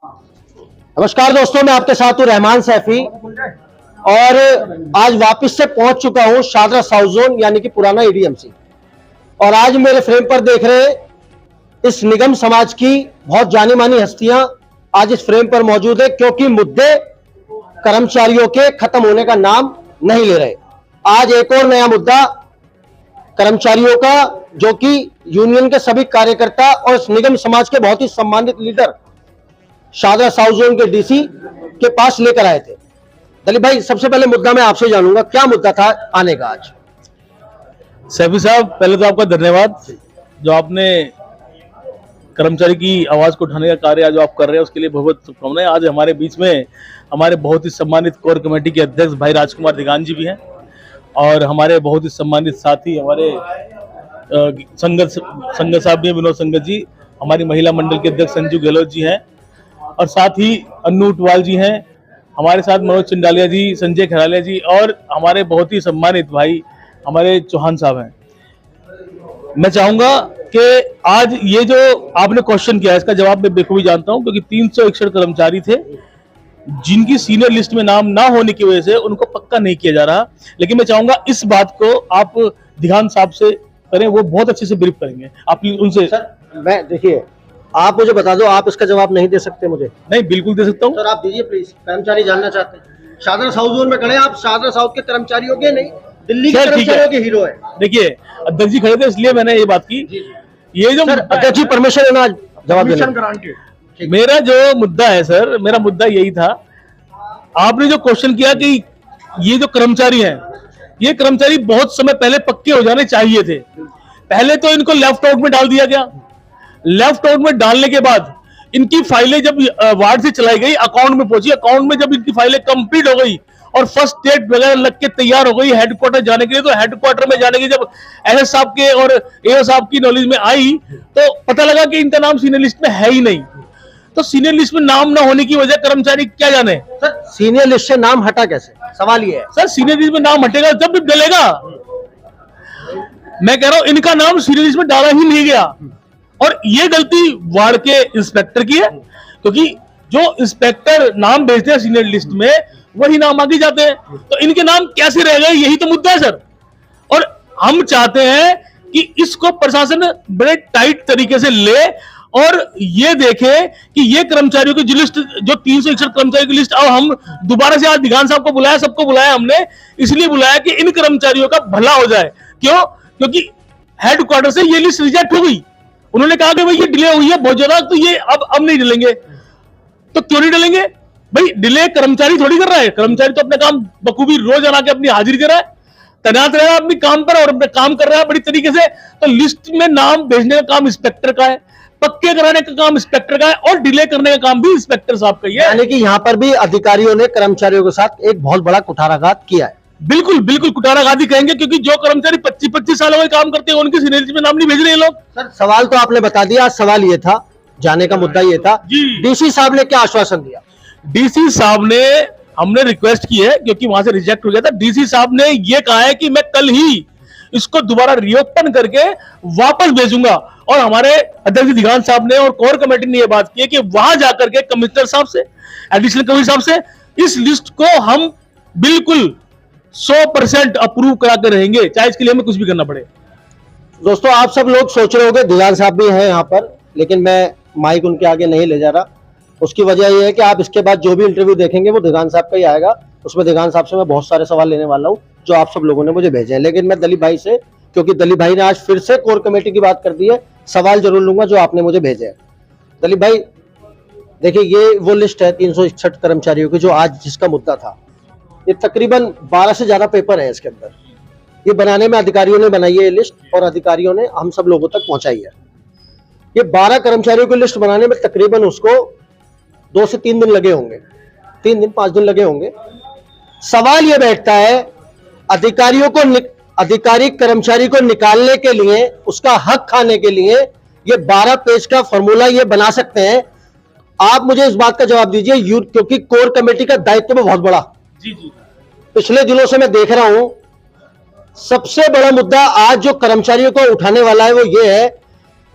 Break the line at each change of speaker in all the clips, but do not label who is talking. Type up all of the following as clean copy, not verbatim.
नमस्कार दोस्तों, मैं आपके साथ हूं रहमान सैफी और आज वापस से पहुंच चुका हूं शादरा साउथ जोन यानी कि पुराना ईडीएमसी। और आज मेरे फ्रेम पर देख रहे इस निगम समाज की बहुत जानी मानी हस्तियां आज इस फ्रेम पर मौजूद है, क्योंकि मुद्दे कर्मचारियों के खत्म होने का नाम नहीं ले रहे। आज एक और नया मुद्दा कर्मचारियों का, जो कि यूनियन के सभी कार्यकर्ता और इस निगम समाज के बहुत ही सम्मानित लीडर शादरा साउथ जोन के डीसी के पास लेकर आए थे। दलीप भाई, सबसे पहले मुद्दा मैं आपसे जानूंगा, क्या मुद्दा था आने का आज?
सैफी साहब, पहले तो आपका धन्यवाद जो आपने कर्मचारी की आवाज को उठाने का कार्य जो आप कर रहे हैं उसके लिए बहुत शुभकामनाएं। आज हमारे बीच में हमारे बहुत ही सम्मानित कोर कमेटी के अध्यक्ष भाई राजकुमार दिगान जी भी हैं और हमारे बहुत ही सम्मानित साथी हमारे संगत साहब भी, विनोद संगत जी, हमारी महिला मंडल के अध्यक्ष संजू गहलोत जी हैं और साथ ही अन्नू उटवाल जी हैं, हमारे साथ मनोज चंडालिया जी, संजय खरालिया जी और हमारे बहुत ही सम्मानित भाई हमारे चौहान साहब हैं। मैं चाहूंगा कि आज ये जो आपने क्वेश्चन किया है इसका जवाब मैं बखूबी जानता हूं, क्योंकि 361 कर्मचारी थे जिनकी सीनियर लिस्ट में नाम ना होने की वजह से उनको पक्का नहीं किया जा रहा। लेकिन मैं चाहूंगा इस बात को आप दिगान साहब से करें, वो बहुत अच्छे से ब्रीफ करेंगे। आप उनसे
सर, मैं देखिए, आप मुझे बता दो, आप इसका जवाब नहीं दे सकते मुझे?
नहीं, बिल्कुल दे सकता हूँ
सर, आप दीजिए प्लीज, कर्मचारी जानना चाहते हैं। शादरा साउथ जोन में खड़े हैं आप, शादरा साउथ के कर्मचारियों के नहीं, दिल्ली के कर्मचारियों के हीरो है।
देखिए, अध्यक्ष जी खड़े थे इसलिए मैंने ये बात की। ये जो
अध्यक्ष जी परमिशन है ना जवाब देने?
मेरा जो मुद्दा है सर, मेरा मुद्दा यही था, आपने जो क्वेश्चन किया कि ये जो कर्मचारी हैं, ये कर्मचारी बहुत समय पहले पक्के हो जाने चाहिए थे। पहले तो इनको लेफ्ट आउट में डाल दिया गया। लेफ्ट आउट में डालने के बाद इनकी फाइलें जब वार्ड से चलाई गई, अकाउंट में पहुंची, अकाउंट में जब इनकी फाइलें कंप्लीट हो गई और फर्स्ट डेट वगैरह लग के तैयार हो गई हेडक्वार्टर जाने के लिए, तो हेडक्वार्टर में जाने की जब एसएस साहब के और एओ साहब की नॉलेज में आई तो पता लगा कि इनका नाम सीनियर लिस्ट में है ही नहीं। तो सीनियर लिस्ट में नाम ना होने की वजह कर्मचारी क्या जाने।
सर, सीनियर लिस्ट से नाम हटा कैसे? सवाल ये है
सर, सीनियर लिस्ट में नाम हटेगा जब भी डलेगा। मैं कह रहा हूं इनका नाम सीनियर लिस्ट में डाला ही नहीं गया और ये गलती वार्ड के इंस्पेक्टर की है, क्योंकि जो इंस्पेक्टर नाम भेजते हैं सीनियर लिस्ट में वही नाम आगे जाते हैं, तो इनके नाम कैसे रह गए, यही तो मुद्दा है सर। और हम चाहते हैं कि इसको प्रशासन बड़े टाइट तरीके से ले और ये देखे कि ये कर्मचारियों की लिस्ट, जो 361 कर्मचारियों की लिस्ट, अब हम दोबारा से आज दिगान साहब को बुलाया, सबको बुलाया, हमने इसलिए बुलाया कि इन कर्मचारियों का भला हो जाए। क्यों? क्योंकि हेडक्वार्टर से ये लिस्ट रिजेक्ट हो गई। उन्होंने कहा कि भाई ये डिले हुई है बहुत ज्यादा, तो ये अब नहीं डलेंगे। तो क्यों नहीं डलेंगे भाई? डिले कर्मचारी थोड़ी कर रहा है, कर्मचारी तो अपने काम बखूबी रोज आना के अपनी हाजिरी दे रहा है, तैनात रह रहा है अपने काम पर और अपने काम कर रहा है बड़ी तरीके से। तो लिस्ट में नाम भेजने का काम इंस्पेक्टर का है, पक्के कराने का काम इंस्पेक्टर का है और डिले करने का काम भी इंस्पेक्टर साहब का ही है।
यानी कि यहाँ पर भी अधिकारियों ने कर्मचारियों के साथ एक बहुत बड़ा कुठाराघात किया है।
बिल्कुल बिल्कुल कुठाराघाती कहेंगे, क्योंकि जो कर्मचारी 25-25 सालों में काम करते हैं उनकी सीनियर लिस्ट में नाम नहीं भेज रहे लोग।
सर, सवाल तो आपने बता दिया। सवाल ये था, जाने का मुद्दा ये था, डीसी साहब ने क्या आश्वासन दिया?
डीसी साहब ने, हमने रिक्वेस्ट की है क्योंकि वहां से रिजेक्ट हो गया था, डीसी साहब ने ये कहा है कि मैं कल ही इसको दोबारा रीओपन करके वापस भेजूंगा। और हमारे अध्यक्ष दिगान साहब ने और कोर कमेटी ने यह बात की है कि वहां जाकर के कमिश्नर साहब से, एडिशनल कमिश्नर साहब से इस लिस्ट को हम बिल्कुल 100% अप्रूव करा कर रहेंगे, चाहे इसके लिए हमें कुछ भी करना पड़े।
दोस्तों, आप सब लोग सोच रहे होंगे दिगान साहब भी हैं यहाँ पर, लेकिन मैं माइक उनके आगे नहीं ले जा रहा। उसकी वजह यह है कि आप इसके बाद जो भी इंटरव्यू देखेंगे वो दिगान साहब का ही आएगा। उसमें दिगान साहब से मैं बहुत सारे सवाल लेने वाला हूँ जो आप सब लोगों ने मुझे भेजे हैं। लेकिन मैं दलीप भाई से, क्योंकि दलीप भाई ने आज फिर से कोर कमेटी की बात कर दी है, सवाल जरूर लूंगा जो आपने मुझे भेजे हैं। दलीप भाई, देखिए, ये वो लिस्ट है 361 कर्मचारियों की जो आज जिसका मुद्दा था। ये तकरीबन 12 से ज्यादा पेपर है इसके अंदर। ये बनाने में अधिकारियों ने बनाई है ये लिस्ट और अधिकारियों ने हम सब लोगों तक पहुंचाई है। ये 12 कर्मचारियों की लिस्ट बनाने में तकरीबन उसको 2 से 3 दिन लगे होंगे, 3 दिन 5 दिन लगे होंगे। सवाल यह बैठता है, अधिकारी कर्मचारी को निकालने के लिए, उसका हक खाने के लिए ये 12 पेज का फॉर्मूला ये बना सकते हैं। आप मुझे इस बात का जवाब दीजिए, क्योंकि कोर कमेटी का दायित्व भी बहुत बड़ा।
जी जी,
पिछले दिनों से मैं देख रहा हूं, सबसे बड़ा मुद्दा आज जो कर्मचारियों को उठाने वाला है वो ये है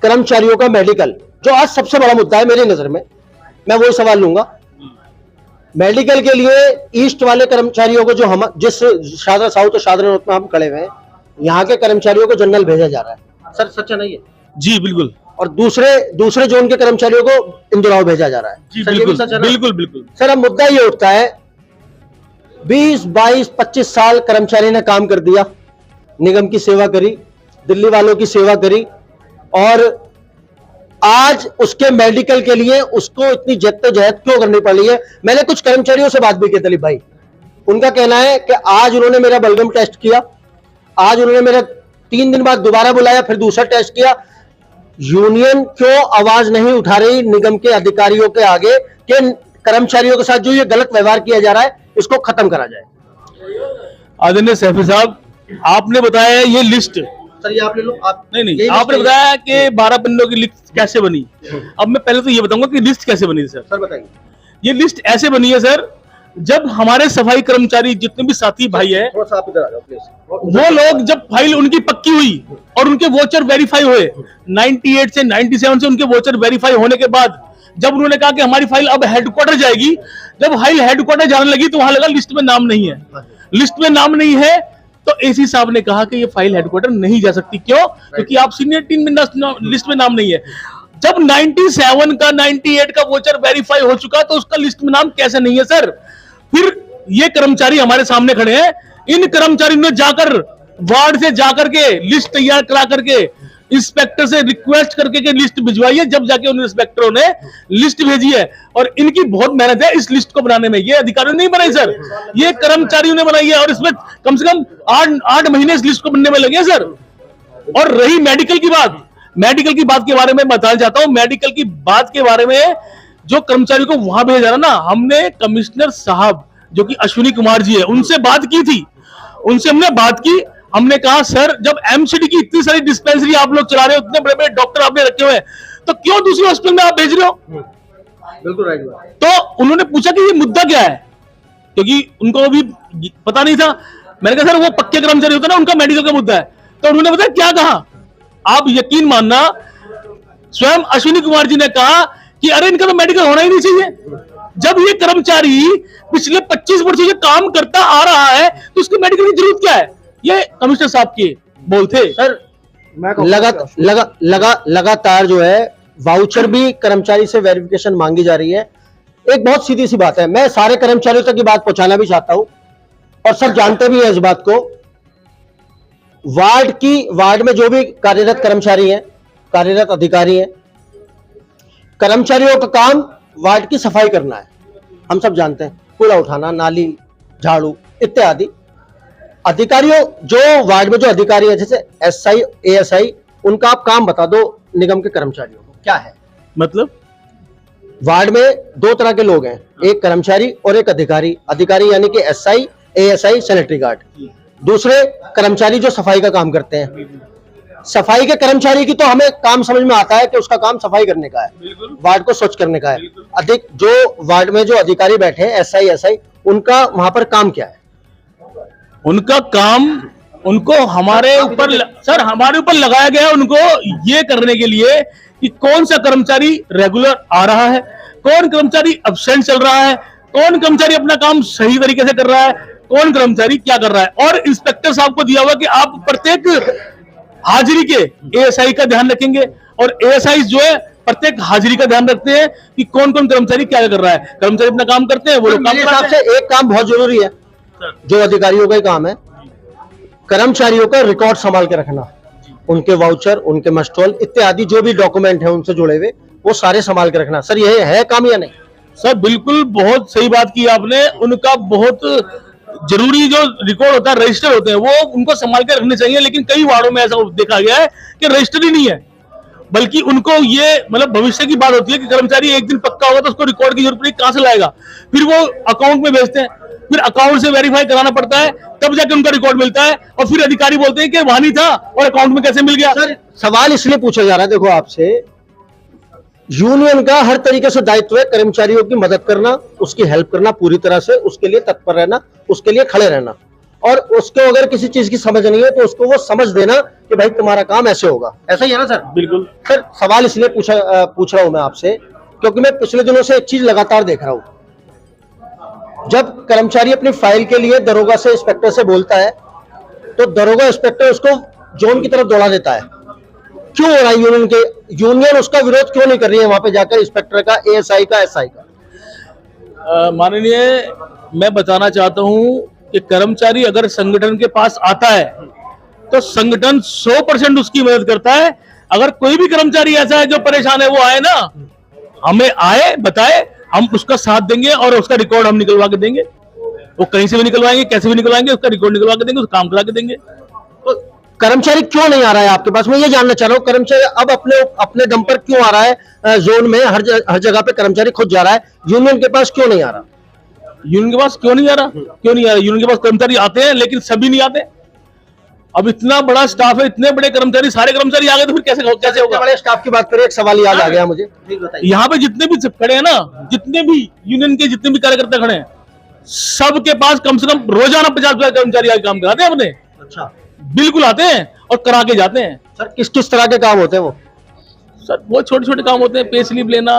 कर्मचारियों का मेडिकल, जो आज सबसे बड़ा मुद्दा है मेरी नजर में। मैं वही सवाल लूंगा। मेडिकल के लिए ईस्ट वाले कर्मचारियों को जो हम जिस शादरा साउथ और शादरा नॉर्थ में हम खड़े हुए हैं, यहाँ के कर्मचारियों को जनरल भेजा जा रहा है सर, सच्चा नहीं है?
जी बिल्कुल।
और दूसरे जोन के कर्मचारियों को इंदौर भेजा जा रहा है।
जी
सर,
बिल्कुल,
ये भी सच है ना?
बिल्कुल बिल्कुल।
सर अब मुद्दा ये उठता है, 20, 22, 25 साल कर्मचारी ने काम कर दिया, निगम की सेवा करी, दिल्ली वालों की सेवा करी, और आज उसके मेडिकल के लिए उसको इतनी जद्दोजहद क्यों करनी पड़ी है? मैंने कुछ कर्मचारियों से बात भी की दिलीप भाई, उनका कहना है कि आज उन्होंने मेरा बलगम टेस्ट किया, आज उन्होंने मेरा 3 दिन बाद दोबारा बुलाया, फिर दूसरा टेस्ट किया। यूनियन क्यों आवाज नहीं उठा रही निगम के अधिकारियों के आगे कि कर्मचारियों के साथ जो ये गलत व्यवहार किया जा रहा है इसको खत्म करा जाए?
आदरणीय सैफी साहब, आपने बताया ये लिस्ट,
सर ये आप ले लो। आप
नहीं आपने बताया कि 12 पन्नों की लिस्ट कैसे बनी। अब मैं पहले तो ये बताऊंगा कि लिस्ट कैसे बनी सर।
सर बताइए।
ये लिस्ट ऐसे बनी है सर, जब हमारे सफाई कर्मचारी जितने भी साथी भाई है,
थोड़ा सा आप इधर आ जाओ प्लीज।
वो लोग जब फाइल उनकी पक्की हुई और उनके वोचर वेरीफाई हुए, 98 से 97 से उनके वोचर वेरीफाई होने के बाद जब उन्होंने कहा कि हमारी फाइल अब हेडक्वार्टर जाएगी, जब फाइल हेडक्वार्टर जाने लगी तो वहां लगा लिस्ट में नाम नहीं है। लिस्ट में नाम नहीं है तो एसी साहब ने कहा कि ये फाइल हेडक्वार्टर नहीं जा सकती। क्यों? क्योंकि आप सीनियर टीम में लिस्ट में नाम नहीं है। जब 97 का 98 का वोचर वेरीफाई हो चुका तो उसका लिस्ट में नाम कैसे नहीं है सर? फिर ये कर्मचारी हमारे सामने खड़े हैं, इन कर्मचारियों ने जाकर वार्ड से जाकर के लिस्ट तैयार करा करके इंस्पेक्टर से रिक्वेस्ट करके के लिस्ट भिजवाई है, जब जाके उन इंस्पेक्टरों ने लिस्ट भेजी है। और इनकी बहुत मेहनत है इस लिस्ट को बनाने में, ये अधिकारियों ने नहीं बनाई सर, ये कर्मचारियों ने बनाई है। और इसमें कम से कम 8 महीने इस लिस्ट को बनने में लगे सर। और रही मेडिकल की बात, मेडिकल की बात के बारे में बताना चाहता हूं। मेडिकल की बात के बारे में जो कर्मचारी को वहां भेजा रहा ना, हमने कमिश्नर साहब जो कि अश्विनी कुमार जी है, उनसे बात की थी। उनसे हमने बात की, हमने कहा सर जब एमसीडी की इतनी सारी डिस्पेंसरी आप लोग चला रहे हो, इतने बड़े बड़े डॉक्टर आपने रखे हुए हैं, तो क्यों दूसरी हॉस्पिटल में आप भेज रहे हो?
बिल्कुल राइट।
तो उन्होंने पूछा कि ये मुद्दा क्या है, क्योंकि उनको भी पता नहीं था। मैंने कहा सर वो पक्के कर्मचारी होते ना, उनका मेडिकल का मुद्दा है। तो उन्होंने बताया क्या कहा, आप यकीन मानना, स्वयं अश्विनी कुमार जी ने कहा कि अरे इनका तो मेडिकल होना ही नहीं चाहिए। जब ये कर्मचारी पिछले 25 वर्षों से काम करता आ रहा है तो उसकी मेडिकल की जरूरत क्या है? ये कमिश्नर साहब के बोल थे
सर। लगातार जो है वाउचर भी कर्मचारी से वेरिफिकेशन मांगी जा रही है। एक बहुत सीधी सी बात है, मैं सारे कर्मचारियों तक ये बात पहुंचाना भी चाहता हूं और सब जानते भी हैं इस बात को। वार्ड में जो भी कार्यरत कर्मचारी हैं, कार्यरत अधिकारी हैं, कर्मचारियों का काम वार्ड की सफाई करना है, हम सब जानते हैं, कूड़ा उठाना, नाली झाड़ू इत्यादि। अधिकारियों जो वार्ड में जो अधिकारी है, जैसे एसआई एएसआई, उनका आप काम बता दो निगम के कर्मचारियों को क्या है?
मतलब
वार्ड में 2 तरह के लोग हैं, एक कर्मचारी और एक अधिकारी। अधिकारी यानी कि एसआई एएसआई सैनिटरी गार्ड, दूसरे कर्मचारी जो सफाई का काम करते हैं। सफाई के कर्मचारी की तो हमें काम समझ में आता है कि उसका काम सफाई करने का है, वार्ड को स्वच्छ करने का है। अधिक जो वार्ड में जो अधिकारी बैठे हैं एसआई एसआई, उनका वहां पर काम क्या है?
उनका काम, उनको हमारे ऊपर सर, हमारे ऊपर लगाया गया है उनको ये करने के लिए कि कौन सा कर्मचारी रेगुलर आ रहा है, कौन कर्मचारी एब्सेंट चल रहा है, कौन कर्मचारी अपना काम सही तरीके से कर रहा है, कौन कर्मचारी क्या कर रहा है। और इंस्पेक्टर साहब को दिया हुआ कि आप प्रत्येक हाजिरी के एएसआई का ध्यान रखेंगे, और एएसआई जो है प्रत्येक हाजिरी का ध्यान रखते हैं कि कौन कौन कर्मचारी क्या कर रहा है। कर्मचारी अपना काम करते हैं, वो लोग काम
हिसाब से एक काम बहुत जरूरी है जो अधिकारियों का ही काम है, कर्मचारियों का रिकॉर्ड संभाल के रखना, उनके वाउचर, उनके मस्टॉल इत्यादि जो भी डॉक्यूमेंट है उनसे जुड़े हुए, वो सारे संभाल के रखना। सर ये है काम या नहीं?
सर बिल्कुल, बहुत सही बात की आपने। उनका बहुत जरूरी जो रिकॉर्ड होता है, रजिस्टर होते हैं, वो उनको संभाल के रखने चाहिए। लेकिन कई वार्डों में ऐसा देखा गया है कि रजिस्टर ही नहीं है, बल्कि उनको ये मतलब भविष्य की बात होती है कि कर्मचारी एक दिन पक्का होगा तो उसको रिकॉर्ड की जरूरत नहीं, कहां से लाएगा? फिर वो अकाउंट में भेजते हैं, फिर अकाउंट से वेरीफाई कराना पड़ता है, तब जाके उनका रिकॉर्ड मिलता है, और फिर अधिकारी बोलते हैं कि वहां नहीं था और अकाउंट में कैसे मिल गया।
सर सवाल इसलिए पूछा जा रहा है, देखो आपसे, यूनियन का हर तरीके से दायित्व है कर्मचारियों की मदद करना, उसकी हेल्प करना, पूरी तरह से उसके लिए तत्पर रहना, उसके लिए खड़े रहना, और उसको अगर किसी चीज की समझ नहीं है तो उसको वो समझ देना कि भाई तुम्हारा काम ऐसे होगा। ऐसा ही है ना सर?
बिल्कुल
सर। सवाल इसलिए पूछ रहा हूं मैं आपसे क्योंकि मैं पिछले दिनों से एक चीज लगातार देख रहा हूं, जब कर्मचारी अपनी फाइल के लिए दरोगा से इंस्पेक्टर से बोलता है तो दरोगा इंस्पेक्टर उसको जोन की तरफ दौड़ा देता है। क्यों हो रहा है? यूनियन उसका विरोध क्यों नहीं कर रही है वहां पे जाकर, इंस्पेक्टर का, एएसआई का, एसआई का?
माननीय, मैं बताना चाहता हूं कि कर्मचारी अगर संगठन के पास आता है तो संगठन 100% उसकी मदद करता है। अगर कोई भी कर्मचारी ऐसा है जो परेशान है, वो आए ना, हमें आए, बताए, हम उसका साथ देंगे और उसका रिकॉर्ड हम निकलवा के देंगे। वो कहीं से भी निकलवाएंगे, कैसे भी निकलवाएंगे, उसका रिकॉर्ड निकलवा के देंगे, उसका काम करा के देंगे।
तो कर्मचारी क्यों नहीं आ रहा है आपके पास? मैं ये जानना चाह रहा हूँ, कर्मचारी अब अपने दम पर क्यों आ रहा है जोन में? हर जगह पे कर्मचारी खुद जा रहा है, यूनियन के पास क्यों नहीं आ रहा?
यूनियन के पास क्यों नहीं आ रहा? क्यों नहीं आ रहा? यूनियन के पास कर्मचारी आते हैं, लेकिन सभी नहीं आते। अब इतना बड़ा स्टाफ है, इतने बड़े कर्मचारी, सारे कर्मचारी आ गए तो फिर कैसे होगा?
बड़े स्टाफ की बात करें, एक सवाल याद आ गया मुझे,
यहाँ पे जितने भी खड़े हैं ना, जितने भी यूनियन के जितने भी कार्यकर्ता खड़े हैं, सबके पास कम से कम रोजाना 50 कर्मचारी आके काम कराते हैं अपने।
अच्छा,
बिल्कुल आते हैं और करा के जाते हैं।
सर किस किस तरह के काम होते हैं वो?
सर बहुत छोटे छोटे काम होते हैं, पे स्लिप लेना,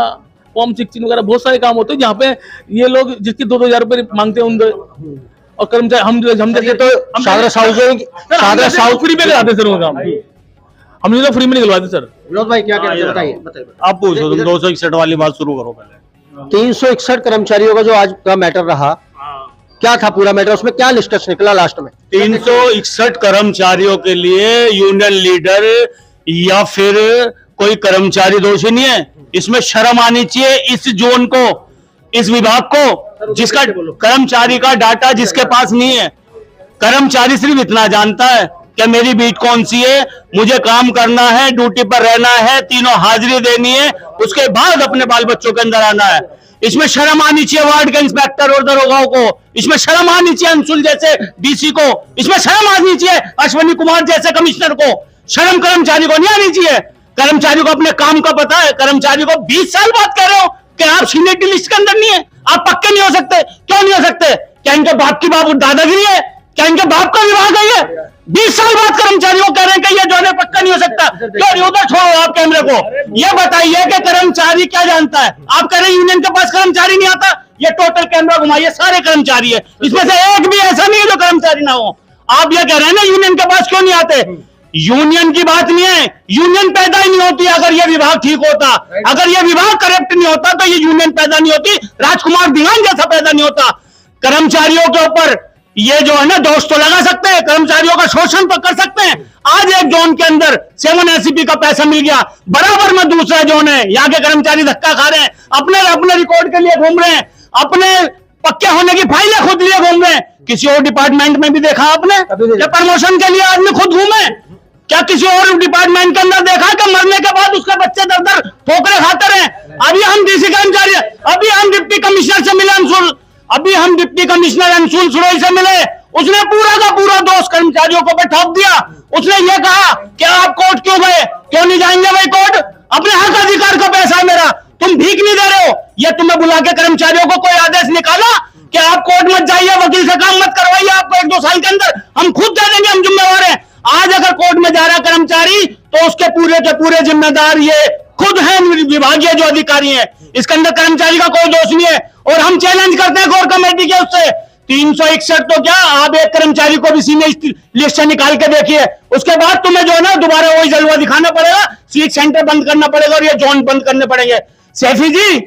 फॉर्म 16 वगैरह, बहुत सारे काम होते हैं जहाँ पे ये लोग जिसके 2-2 हजार रुपए मांगते हैं उन, और कर्मचारी हम जैसे
तो सादरा साउथ
फ्री में कराते सर वो काम, हम तो फ्री में निकलवाते सर।
विनोद भाई क्या कहते हैं, बताइए।
आप पूछो, तुम 261 वाली बात शुरू करो पहले।
361 कर्मचारियों का जो आज का मैटर रहा, क्या था पूरा मैटर? उसमें क्या निष्कर्ष निकला लास्ट में?
361 कर्मचारियों के लिए यूनियन लीडर या फिर कोई कर्मचारी दोषी नहीं है। इसमें शर्म आनी चाहिए इस जोन को, इस विभाग को, जिसका कर्मचारी का डाटा जिसके पास नहीं है। कर्मचारी सिर्फ इतना जानता है कि मेरी बीट कौन सी है, मुझे काम करना है, ड्यूटी पर रहना है, तीनों हाजिरी देनी है, उसके बाद अपने बाल बच्चों के अंदर आना है। इसमें शर्म आनी चाहिए वार्ड के इंस्पेक्टर और दरोगाओं को, इसमें शर्म आनी चाहिए अंशुल जैसे डीसी को, इसमें शर्म आनी चाहिए अश्विनी कुमार जैसे कमिश्नर को। शर्म कर्मचारी को नहीं आनी चाहिए। कर्मचारी को अपने काम का पता है। कर्मचारी को 20 साल बाद कह रहे हो कि आप सीनियरिटी लिस्ट के अंदर नहीं है, आप पक्के नहीं हो सकते। क्यों नहीं हो सकते? क्या इनके बाप की बाप दादागिरी है? क्या इनके बाप का विभाग है ये? 20 साल बाद कर्मचारी को कह रहे हैं कि ये जो है पक्का नहीं हो सकता। क्यों? उधर छोड़ो आप कैमरे को, ये बताइए कि कर्मचारी क्या जानता है? आप कह रहे हैं यूनियन के पास कर्मचारी नहीं आता, ये टोटल कैमरा घुमाइए, सारे कर्मचारी है, इसमें से एक भी ऐसा नहीं है जो कर्मचारी ना हो। आप ये कह रहे हैं ना यूनियन के पास क्यों नहीं आते? यूनियन की बात नहीं है, यूनियन पैदा ही नहीं होती अगर ये विभाग ठीक होता। अगर ये विभाग करेक्ट नहीं होता तो ये यूनियन पैदा नहीं होती, राजकुमार दीवान जैसा पैदा नहीं होता। कर्मचारियों के ऊपर ये जो है ना दोष तो लगा सकते हैं, कर्मचारियों का शोषण तो कर सकते हैं। आज एक जोन के अंदर 7 एसीपी का पैसा मिल गया, बराबर में दूसरा जोन है, यहाँ के कर्मचारी धक्का खा रहे हैं, अपने रिकॉर्ड के लिए घूम रहे हैं, अपने पक्के होने की फाइलें खुद लिए घूम रहे हैं। किसी और डिपार्टमेंट में भी देखा आपने या प्रमोशन के लिए आदमी खुद घूमे? क्या किसी और डिपार्टमेंट के अंदर देखा कि मरने के बाद उसके बच्चे दर ठोकरे खाते रहे? अभी हम डीसी कर्मचारी, अभी हम डिप्टी कमिश्नर से मिले अंशुल, अभी हम डिप्टी कमिश्नर अंशुल सुरोई से मिले, उसने पूरा का पूरा दोष कर्मचारियों को ठोक दिया। उसने ये कहा कि आप कोर्ट क्यों गए? क्यों नहीं जाएंगे भाई कोर्ट? अपने हक अधिकार का पैसा है मेरा, तुम भीख नहीं दे रहे हो। ये तुम्हें बुला के कर्मचारियों को कोई आदेश निकाला कि आप कोर्ट मत जाइए, वकील से काम मत करवाइए, आपको 1-2 साल के अंदर हम खुद दे देंगे, हम जिम्मेवार हैं। आज अगर कोर्ट में जा रहा कर्मचारी तो उसके पूरे के पूरे जिम्मेदार ये खुद हैं, विभागीय जो अधिकारी हैं। इसके अंदर कर्मचारी का कोई दोष नहीं है और हम चैलेंज करते हैं कोर कमेटी के उससे। 361 तो क्या, आप एक कर्मचारी को भी सीनियर लिस्ट से निकाल के देखिए, उसके बाद तुम्हें जो है ना दोबारा वही जलवा दिखाना पड़ेगा, सीट सेंटर बंद करना पड़ेगा और ये जोन बंद करने पड़ेंगे। सैफी जी,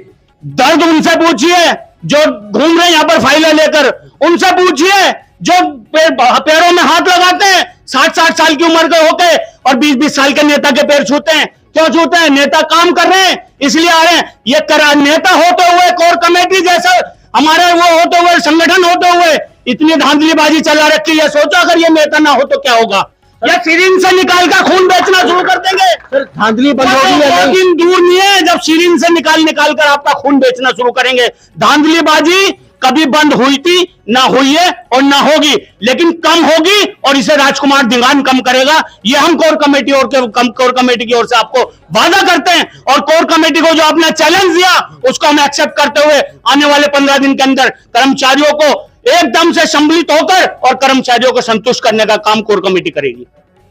दर्द उनसे पूछिए जो घूम रहे हैं यहाँ पर फाइलें लेकर, उनसे पूछिए जो पैरों में हाथ लगाते हैं 60-60 साल की उम्र के होके और 20-20 साल के नेता के पैर छूते हैं। क्यों छूते हैं? नेता काम कर रहे हैं इसलिए आ रहे हैं। ये नेता होते हुए, कोर कमेटी जैसा हमारे वो होते हुए, संगठन होते हुए इतनी धांधलीबाजी चला रखी है। सोचो अगर ये नेता ना हो तो क्या होगा? या सिरिंज से निकाल कर खून बेचना शुरू कर देंगे।
सर धांधली बंद होगी या नहीं?
2 दिन दूर नहीं है जब सिरिंज से निकाल कर आपका खून बेचना शुरू करेंगे। धांधलीबाजी कभी बंद हुई थी ना हुई है और ना होगी, लेकिन कम होगी और इसे राजकुमार दीवान कम करेगा। ये हम कोर कमेटी की ओर से आपको वादा करते हैं और कोर कमेटी को जो आपने चैलेंज दिया उसको हम एक्सेप्ट करते हुए आने वाले 15 दिन के अंदर कर्मचारियों को एकदम से सम्मिलित होकर और कर्मचारियों को संतुष्ट करने का काम कोर कमेटी करेगी।